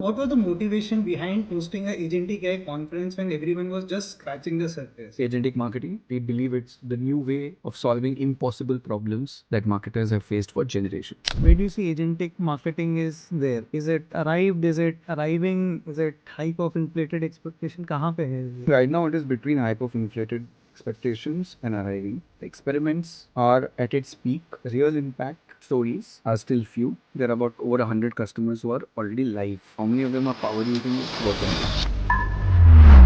What was the motivation behind hosting a Agentic AI conference when everyone was just scratching the surface? Agentic marketing, we believe it's the new way of solving impossible problems that marketers have faced for generations. Where do you see agentic marketing is there? Is it arrived? Is it arriving? Is it hype of inflated expectation? कहाँ पे है ये? Right now, it is between hype of inflated expectations and arriving. The experiments are at its peak. Real impact stories are still few. There are about over 100 customers who are already live. How many of them are power using it? Working.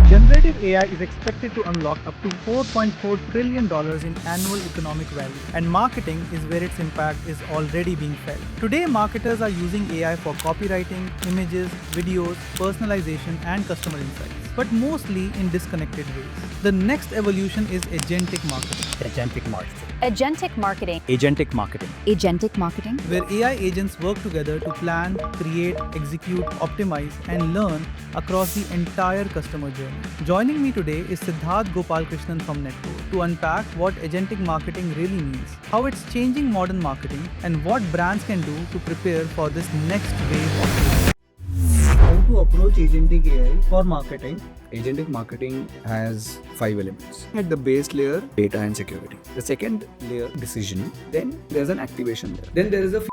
Generative AI is expected to unlock up to $4.4 trillion in annual economic value, and marketing is where its impact is already being felt. Today, marketers are using AI for copywriting, images, videos, personalization, and customer insights, but mostly in disconnected ways. The next evolution is agentic marketing. Agentic marketing. Agentic marketing. Agentic marketing. Agentic marketing. Where AI agents work together to plan, create, execute, optimize, and learn across the entire customer journey. Joining me today is Siddharth Gopalkrishnan from Netcore to unpack what agentic marketing really means, how it's changing modern marketing, and what brands can do to prepare for this next wave of How to approach agentic AI for marketing? Agentic marketing has 5 elements. At the base layer, data and security. The second layer, decision. Then there's an activation layer. Then there is a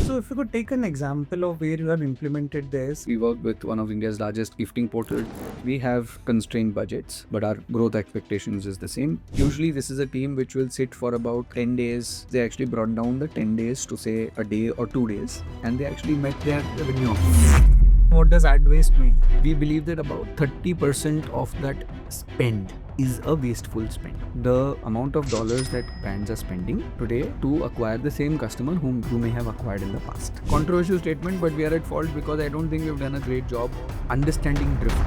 So if you could take an example of where you have implemented this. We work with one of India's largest gifting portals. We have constrained budgets, but our growth expectations is the same. Usually this is a team which will sit for about 10 days. They actually brought down the 10 days to say a day or 2 days, and they actually met their revenue. What does ad waste mean? We believe that about 30% of that spend is a wasteful spend. The amount of dollars that brands are spending today to acquire the same customer whom you may have acquired in the past. Controversial statement, but we are at fault because I don't think we've done a great job understanding drift.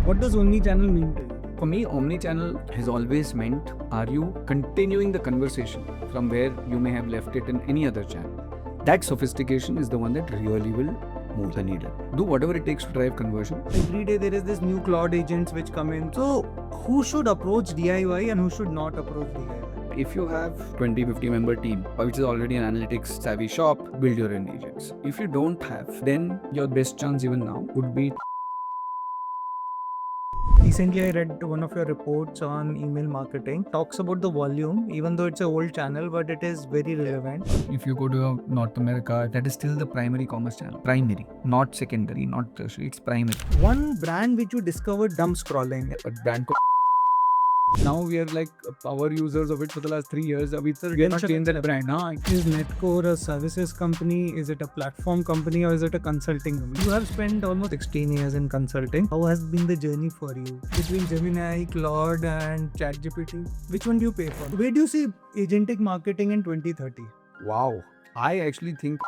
What does omni-channel mean to you? For me, omni-channel has always meant, are you continuing the conversation from where you may have left it in any other channel? That sophistication is the one that really will move the needle. Do whatever it takes to drive conversion. Every day there is this new cloud agents which come in. So who should approach DIY and who should not approach DIY? If you have 20-50 member team, which is already an analytics savvy shop, build your own agents. If you don't have, then your best chance even now would be. Recently, I read one of your reports on email marketing. Talks about the volume, even though it's an old channel, but it is very relevant. If you go to North America, that is still the primary commerce channel. Primary, not secondary, not tertiary, it's primary. One brand which you discovered, dumb scrolling. But brand now we are like power users of it for the last 3 years. We cannot change that brand. Is Netcore a services company? Is it a platform company or is it a consulting company? You have spent almost 16 years in consulting. How has been the journey for you? Between Gemini, Claude and ChatGPT, which one do you pay for? Where do you see agentic marketing in 2030? Wow. I actually think